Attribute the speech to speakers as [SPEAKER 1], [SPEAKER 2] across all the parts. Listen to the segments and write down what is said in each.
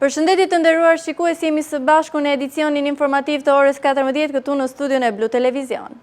[SPEAKER 1] Përshëndetje të nderuar shikues, jemi së bashku në edicionin informativ të orës 14 këtu në studion e Blu Televizion.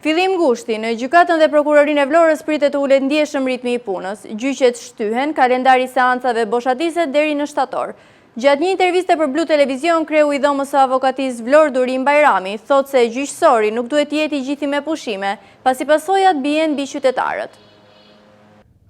[SPEAKER 1] Fillim ngushti, në gjykatën dhe prokurorinë e Vlorës pritet të ulet ndjeshëm ritmi i punës. Gjyqet shtyhen, kalendari seancave boshatiset deri në shtator. Gjatë një interviste për Blu Televizion, kreu i dhomës së avokatisë Vlorë Durim Bajrami thotë se gjyqësori nuk duhet jeti gjithi me pushime, pasi pasojat bien mbi qytetarët.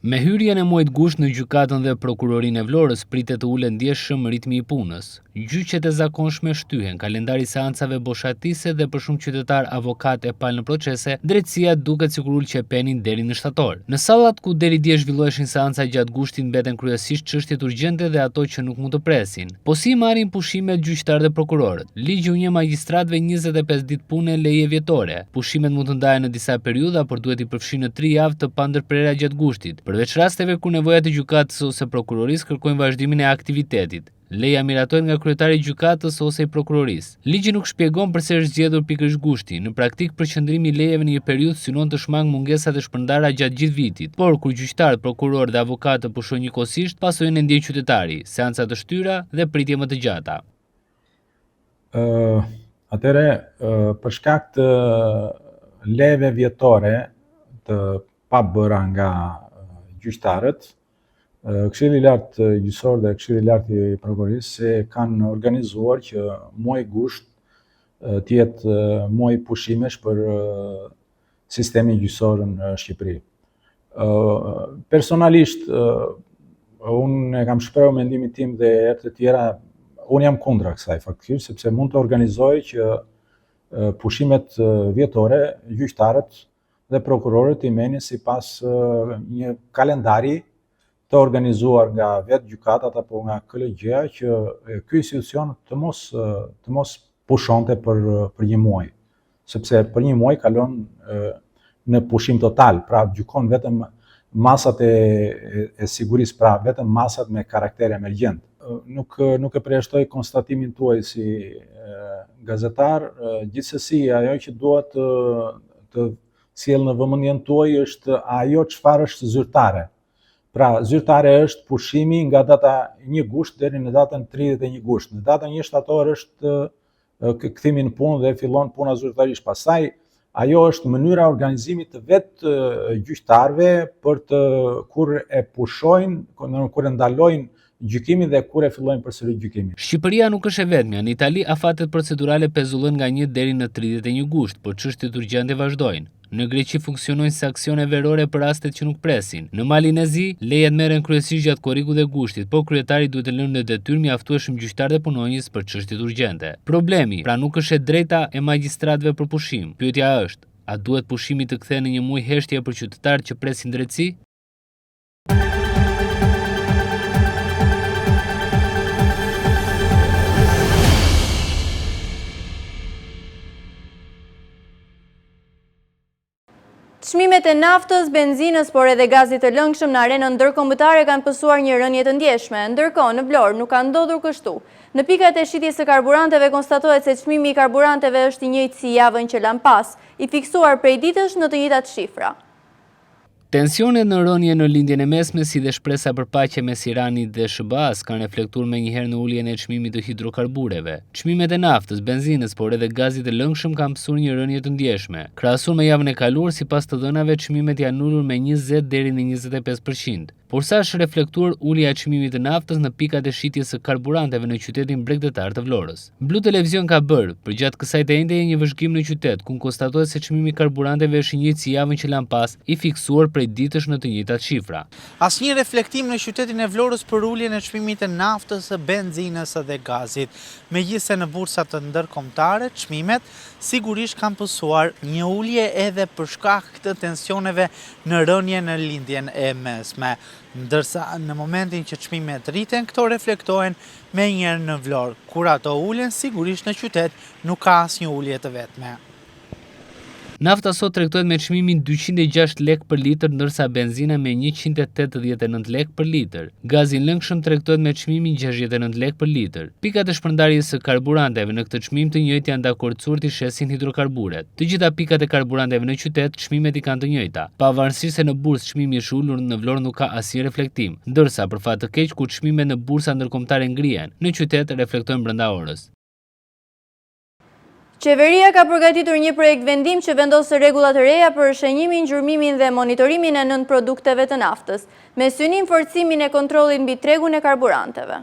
[SPEAKER 2] Me hyrjen e muajit gusht në gjykatën dhe prokurorinë e Vlorës pritet të ulet ndjeshëm ritmi i punës. Gjyqet e zakonshme shtyhen, kalendari seancave boshatise dhe për shumë qytetar avokat e palë në procese, drejtësia duket sikur ul qepenin deri në shtator. Në sallat ku deri dje zhvilloheshin seanca gjatë gushtit mbeten kryesisht çështjet urgjente dhe ato që nuk mund të presin. Po si marrin pushimet gjyqtarët dhe prokurorët? Ligji u njeh magjistratëve 25 ditë pune leje vjetore. Pushimet mund të ndahen në disa periudha, por duhet i përfshin në 3 javë të pandërprerja gjatë gushtit. Përveç rasteve ku nevojat e gjykatës ose prokurorisë kërkojnë vazhdimin e aktivitetit. Leja miratohet nga kryetari i gjykatës ose i prokurorisë. Ligji nuk shpjegon pse është zgjedhur pikërisht gushti. Në praktik, përqendrimi i lejeve në një periudhë synon të shmang mungesat e shpërndara gjatë gjithë vitit. Por kur gjyqtarët, prokurorë dhe avokatë pushojnë njëkohësisht, pasojën e ndjen qytetari, seanca të shtyra dhe pritje më të gjata.
[SPEAKER 3] Atëre, për shkak të lejeve vjetore të pabëra nga gjyqtarët, Këshilli i lartë gjyqësor dhe Këshilli i lartë i prokurorisë kanë organizuar që muaji gusht të jetë muaj pushimesh për sistemin gjyqësor në Shqipëri. Personalisht, unë kam shprehur mendimin tim dhe herë të tjera, unë jam kundra kësaj faktikisht, sepse mund të organizoj që pushimet vjetore, gjyqtarët dhe prokurorët i merrin sipas një kalendari të organizuar nga vetë gjykatat apo nga KLG-ja që ky institucion të mos pushonte për një muaj, sepse për një muaj kalon në pushim total, pra gjykon vetëm masat e sigurisë, pra vetëm masat me karakter emergjent. Nuk e përjashtoj konstatimin tuaj si gazetar, gjithsesi ajo që duhet të sjell në vëmendjen tuaj është ajo çfarë është zyrtare. Pra, zyrtare është pushimi nga data 1 gusht deri në datën 31 gusht. Në datën 1 shtator është kthimi në punë dhe fillon puna zyrtarisht. Pastaj, ajo është mënyra organizimit të vetë gjyqtarëve për të kur e pushojnë, kur e ndalojnë gjykimin dhe kur e fillojnë përsëri gjykimin.
[SPEAKER 2] Shqipëria nuk është e vetmja. Në Itali afatet procedurale pezullen nga 1 deri në 31 gusht, por çështjet urgjente vazhdojnë. Në Greqi funksionojnë saksione verore për rastet që nuk presin. Në Malinezi, lejet merren kryesisht gjatë korrikut dhe gushtit, por kryetari duhet të lënë në detyrë mjaftueshëm gjyqtar dhe punonjës për çështjet urgjente. Problemi, pra nuk është e drejta e magjistratëve për pushim. Pyetja është, a duhet pushimi të kthehet në një muaj heshtje për qytetarët që presin drejtësi?
[SPEAKER 1] Çmimet e naftës, benzinës, por edhe gazit të lëngshëm në arenën ndërkombëtare kanë pësuar një rënje të ndjeshme. Ndërkohë, në Vlorë nuk ka ndodhur kështu. Në pikat e shitjes së karburanteve konstatohet se çmimi i karburanteve është i njëjtë si javën që lan pas, i fiksuar prej ditësh në të njëjtat shifra.
[SPEAKER 2] Tensionet në rënje në lindjen e mesme si dhe shpresa për paqe mes Iranit dhe SBA-s kanë reflektuar menjëherë në uljen e çmimit të hidrokarbureve. Çmimet e naftës, benzinës, por edhe gazit të lëngshëm kanë pësuar një rënje të ndjeshme. Krahasuar me javën e kaluar, sipas të dhënave, çmimet janë ulur me 20 deri në 25%. Por sa është reflektuar ulja e çmimit të naftës në pikat e shitjes së karburanteve në qytetin bregdetar të Vlorës. Blu Televizion ka bërë përgjatë kësaj të endeje një vëzhgim në qytet, ku konstatohet se çmimi i karburanteve është i njëjtë si javën që lan pas, i fiksuar prej ditësh në të njëjtat shifra.
[SPEAKER 4] Asnjë reflektim në qytetin e Vlorës për uljen e çmimit të naftës, benzinës dhe gazit. Megjithëse në bursat të ndërkombëtare çmimet sigurisht kanë pësuar një ulje edhe për shkak të tensioneve në rënje në lindjen e mesme. Ndërsa në momentin që çmimet rriten, këto reflektohen menjëherë në Vlorë. Kur ato ulen, sigurisht në qytet nuk ka asnjë ulje të vetme.
[SPEAKER 2] Nafta sot tregtohet me çmimin 206 lek për litër, ndërsa benzina me 189 lek për litër. Gazi i lëngshëm tregtohet me çmimin 69 lek për litër. Pikat e shpërndarjes së karburanteve në këtë çmim të njëjtë janë dakordsur të shesin hidrokarburet. Të gjitha pikat e karburanteve në qytet çmimet i kanë të njëjta. Pavarësisht se në bursë çmimi është ulur, në Vlorë nuk ka asnjë reflektim, ndërsa për fat të keq ku çmimet në bursa ndërkombëtare ngrihen, në qytet reflektojnë brenda orës.
[SPEAKER 1] Qeveria ka përgatitur një projekt vendim që vendos rregulla të reja për shenjimin, gjurmimin dhe monitorimin e nënprodukteve të naftës, me synim forcimin e kontrollit mbi tregun e karburanteve.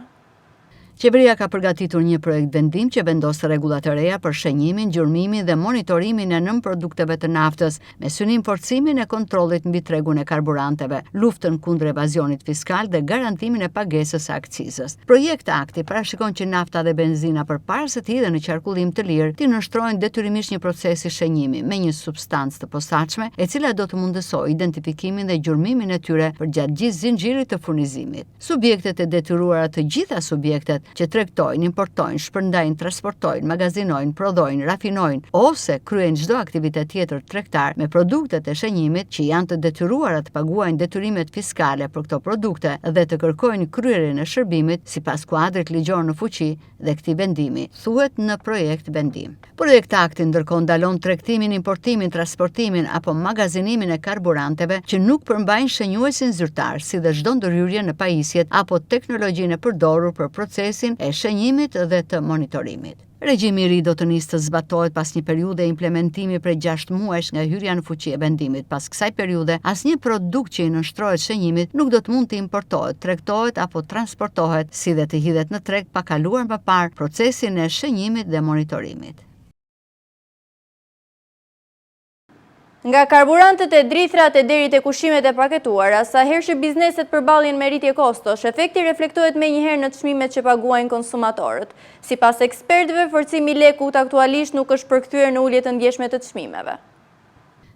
[SPEAKER 5] Qeveria ka përgatitur një projekt vendim që vendos rregulla të reja për shenjimin, gjurmimin dhe monitorimin e nënprodukteve të naftës, me synim forcimin e kontrollit mbi tregun e karburanteve, luftën kundër evazionit fiskal dhe garantimin e pagesës së akcizës. Projekti akti parashikon që nafta dhe benzina përpara se të hidhen në qarkullim të lirë, të nënshtrojnë detyrimisht një procesi shenjimi me një substancë të posaçme, e cila do të mundësojë identifikimin dhe gjurmimin e tyre për gjatë gjithë zinxhirit të furnizimit. Subjektet e detyruara, të gjitha subjektet që tregtojnë, importojnë, shpërndajnë, transportojnë, magazinojnë, prodhojnë, rafinojnë ose kryejnë çdo aktivitet tjetër tregtar me produktet e shenjimit që janë të detyruara të paguajnë detyrimet fiskale për këto produkte dhe të kërkojnë kryerjen e shërbimit sipas kuadrit ligjor në fuqi dhe këtij vendimi, thuhet në projekt vendim. Projekt akti ndërkohë ndalon tregtimin, importimin, transportimin apo magazinimin e karburanteve që nuk përmbajnë shenjuesin zyrtar, si dhe çdo ndërhyrje në pajisjet apo teknologjinë e përdorur për procesin e shenjimit dhe të monitorimit. Regjimi i ri do të nisë të zbatohet pas një periudhe implementimi prej 6 muajsh nga hyrja në fuqi e vendimit. Pas kësaj periudhe, asnjë produkt që i nënshtrohet shenjimit nuk do të mund të importohet, tregtohet apo transportohet, si dhe të hidhet në treg pa kaluar më parë procesin e shenjimit dhe monitorimit.
[SPEAKER 1] Nga karburantët e drithrat e deri te kushimet e paketuara, sa herë që bizneset përballen me rritje kostosh, efekti reflektohet menjëherë në çmimet që paguajnë konsumatorët. Sipas ekspertëve, forcimi i lekut aktualisht nuk është përkthyer në ulje të ndjeshme të çmimeve.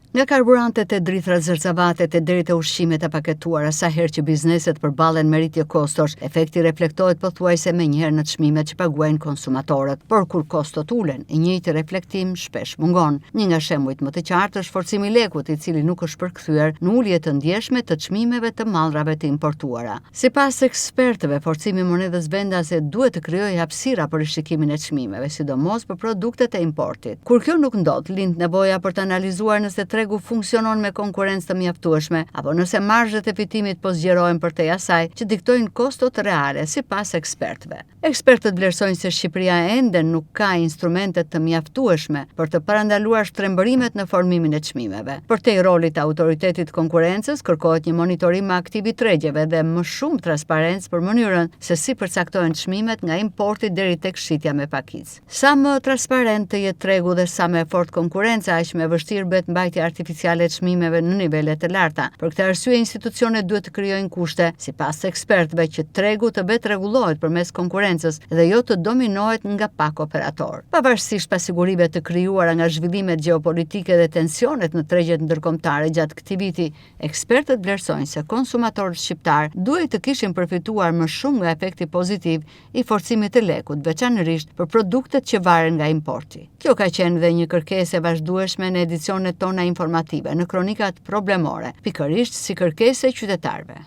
[SPEAKER 5] Nga karburantet e drithrat zërcavatet e deri te ushqimet e paketuara, sa herë që bizneset përballen me rritje kostosh, efekti reflektohet pothuajse menjëherë në çmimet që paguajnë konsumatorët. Por kur kostot ulen, i njëjti reflektim shpesh mungon. Një nga shembujt më të qartë është forcimi i lekut, i cili nuk është përkthyer në ulje të ndjeshme të çmimeve të mallrave të importuara. Sipas ekspertëve, forcimi i monedhës vendase duhet të krijojë hapësira për rishikimin e çmimeve, sidomos për produktet e importit. Kur kjo nuk ndodh, lind nevoja për të analizuar nëse tregu funksionon me konkurrencë të mjaftueshme, apo nëse marzhet e fitimit po zgjerohen përtej asaj që diktojnë kostot reale, sipas ekspertëve. Ekspertët vlerësojnë se Shqipëria ende nuk ka instrumente të mjaftueshme për të parandaluar shtrembërimet në formimin e çmimeve. Përtej rolit të autoritetit konkurrencës, kërkohet një monitorim aktiv i tregjeve dhe më shumë transparencë për mënyrën se si përcaktohen çmimet nga importi deri tek shitja me pakicë. Sa më transparent të jetë tregu dhe sa më fort konkurrenca, aq më vështirë bëhet mbajtja artificiale e çmimeve në nivele të larta. Për këtë arsye, institucionet duhet të krijojnë kushte, sipas ekspertëve, që tregu të bëhet rregullohet përmes konkurrencës dhe jo të dominohet nga pak operator. Pavarësisht pasigurive të krijuara nga zhvillimet gjeopolitike dhe tensionet në tregjet ndërkombëtare gjatë këtij viti, ekspertët vlerësojnë se konsumatorët shqiptar duhet të kishin përfituar më shumë nga efekti pozitiv i forcimit të lekut, veçanërisht për produktet që varen nga importi. Kjo ka qenë dhe një kërkesë e vazhdueshme në edicionet tona informative, në kronikat problemore, pikërisht si kërkesë e qytetarëve.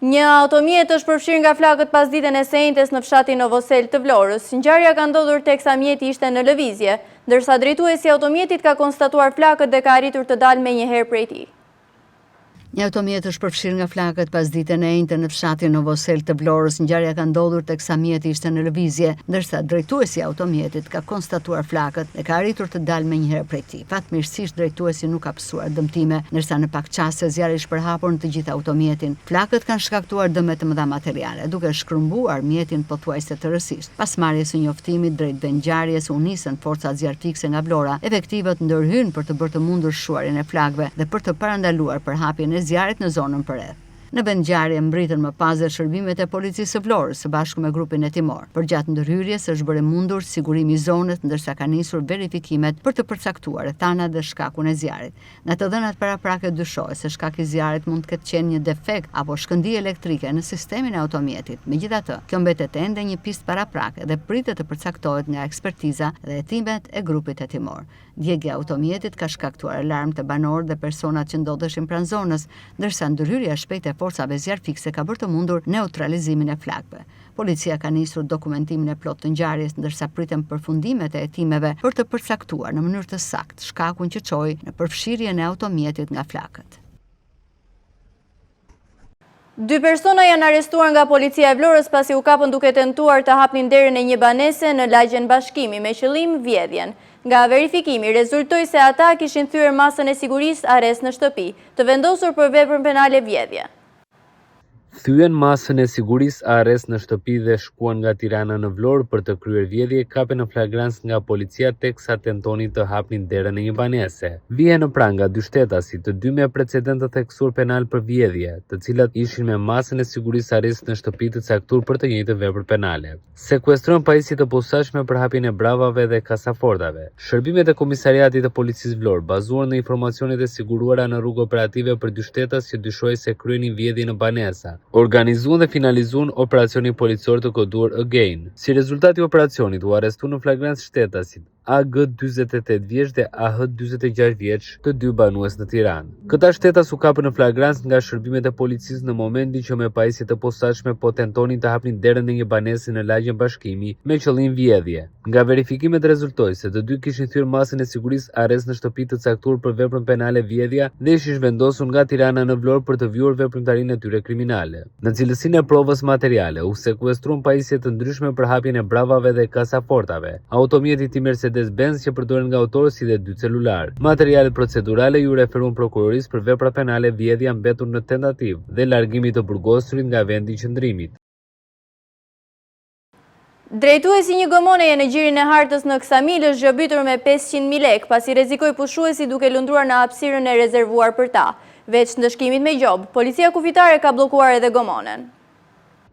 [SPEAKER 1] Një automjet është përfshirë nga flakët pas ditën e së njëjtës në fshatin Novosel të Vlorës. Ngjarja ka ndodhur teksa mjeti ishte në lëvizje, ndërsa drejtuesi i automjetit ka konstatuar flakët dhe ka arritur të dalë menjëherë prej tij.
[SPEAKER 5] Një automjet është përfshirë nga flakët pas ditën e njëjtë në fshatin Novosel të Vlorës. Ngjarja ka ndodhur teksa mjeti ishte në lëvizje, ndërsa drejtuesi i automjetit ka konstatuar flakët dhe ka arritur të dalë menjëherë prej tij. Fatmirësisht drejtuesi nuk ka pësuar dëmtime, ndërsa në pak çaste zjarri shpërhapur në të gjithë automjetin. Flakët kanë shkaktuar dëme të mëdha materiale, duke shkrumbuar mjetin pothuajse tërësisht. Pas marrjes së njoftimit drejt vendngjarjes u nisën forcat zjarrfikse nga Vlora. Efektivët ndërhyn për të bërë të mundur shuarjen e flakëve dhe për të parandaluar përhapjen e zjarrit në zonën përreth. Në vendngjarje mbritën më pas dhe shërbimet e policisë së Vlorës së bashku me grupin e Timor. Përgjatë ndërhyrjes është bërë mundur sigurimi i zonës, ndërsa ka nisur verifikimet për të përcaktuar rrethanat dhe shkakun e zjarrit. Në të dhënat paraprake dyshohet se shkaki i zjarrit mund të ketë qenë një defekt apo shkëndijë elektrike në sistemin e automjetit. Megjithatë, kjo mbetet ende një pistë paraprake dhe pritet të përcaktohet nga ekspertiza dhe hetimet e grupit e Timor. Djegja e automjetit ka shkaktuar alarm të banorët dhe personat që ndodheshin pranë zonës, ndërsa ndërhyrja e shpejtë e forcave zjarfikse ka bërë të mundur neutralizimin e flakëve. Policia ka nisur dokumentimin e plotë të ngjarjes, ndërsa priten përfundimet e hetimeve për të përcaktuar në mënyrë të saktë shkakun që çoi në përfshirjen e automjetit nga flakët.
[SPEAKER 1] 2 persona janë arrestuar nga policia e Vlorës pasi u kapën duke tentuar të hapnin derën e një banese në lagjen Bashkimi me qëllim vjedhjen. Nga verifikimi rezultoi se ata kishin thyer masën e sigurisë arrest në shtëpi, të vendosur për veprën penale vjedhje.
[SPEAKER 2] Thyen masën e sigurisë arrest në shtëpi dhe shkuan nga Tirana në Vlorë për të kryer vjedhje, kapen në flagrancë nga policia teksa tentonin të hapnin derën e një banese. Vihen në pranë nga 2 shtetasit, të 2 me precedent të theksuar penal për vjedhje, të cilat ishin me masën e sigurisë arrest në shtëpi të caktuar për të njëjtën vepër penale. Sekuestrojnë pajisje të posaçme për hapjen e bravave dhe kasafortave. Shërbimet e komisariatit të policisë Vlorë, bazuar në informacionet e siguruara në rrugë operative për 2 shtetas që dyshohej se kryenin vjedhje në banesa, organizuan dhe finalizuan operacionin policor të koduar Again. Si rezultat i operacionit u arrestuan në flagrancë shtetasit AG 48 vjeç dhe AH 46 vjeç, të 2 banues në Tiranë. Këta shtetas u kapën në flagrancë nga shërbimet e policisë në momentin që me pajisje të posaçme po tentonin të hapnin derën e një banese në lagjen Bashkimi me qëllim vjedhje. Nga verifikimet rezultoi se të 2 kishin thyer masën e sigurisë arrest në shtëpi të caktuar për veprën penale vjedhja dhe ishin vendosur nga Tirana në Vlorë për të vjuar veprimtarinë e tyre kriminale. Në cilësinë e provës materiale u sekuestruan pajisje të ndryshme për hapjen e bravave dhe kasafortave, automjeti i Mercedes-Benz që përdoren nga autorët si dhe 2 celular. Materialet procedurale ju referuan prokurorisë për vepra penale vjedhja mbetur në tentativë dhe largimi të burgosurit nga vendi i qëndrimit.
[SPEAKER 1] Drejtuesi një gomoneje në gjirin e Hartës në Ksamil është zgjobitur me 500.000 lekë pasi rrezikoi pushuesi duke lundruar në hapësirën e rezervuar për ta. Veç ndëshkimit me gjob, policia kufitare ka bllokuar edhe gomonen.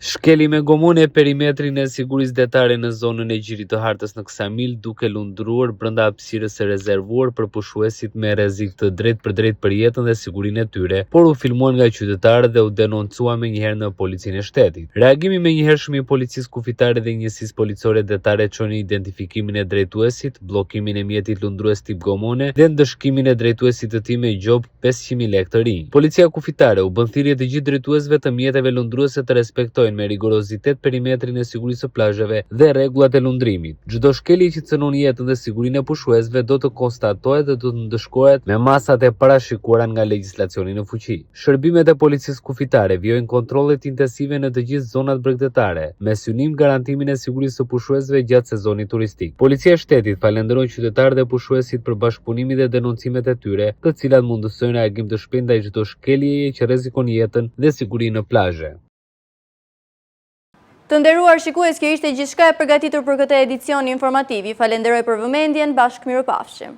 [SPEAKER 2] Shkeli me gomone perimetrin e sigurisë detare në zonën e gjirit të Hartës në Ksamil duke lundruar brenda hapësirës së rezervuar për pushuesit me rrezik të drejtë për drejtë për jetën dhe sigurinë e tyre, por u filmuan nga qytetarët dhe u denoncua menjëherë në policinë e shtetit. Reagimi menjëhershëm i policisë kufitare dhe njësisë policore detare çoni identifikimin e drejtuesit, bllokimin e mjetit lundrues tip gomone dhe ndëshkimin e drejtuesit të tij me gjob 500.000 lekë të rinj. Policia kufitare u bën thirrje të gjithë drejtuesve të mjeteve lundruese të respektojnë me rigorozitet perimetrin e sigurisë së plazheve dhe rregullat e lundrimit. Çdo shkelje që cënon jetën dhe sigurinë e pushuesve do të konstatohet dhe do të ndëshkohet me masat e parashikuara nga legjislacioni në fuqi. Shërbimet e policisë kufitare vijojnë kontrollet intensive në të gjithë zonat bregdetare, me synim garantimin e sigurisë së pushuesve gjatë sezonit turistik. Policia e shtetit falenderoj qytetarët dhe pushuesit për bashkëpunimin dhe denoncimet e tyre, të cilat mundësojnë reagim të shpejtë ndaj çdo shkeljeje që rrezikon jetën dhe sigurinë në plazhe.
[SPEAKER 1] Të nderuar shikues, kjo ishte gjithçka e përgatitur për këtë edicion informativ. Falenderoj për vëmendjen, bashkë mirupafshim.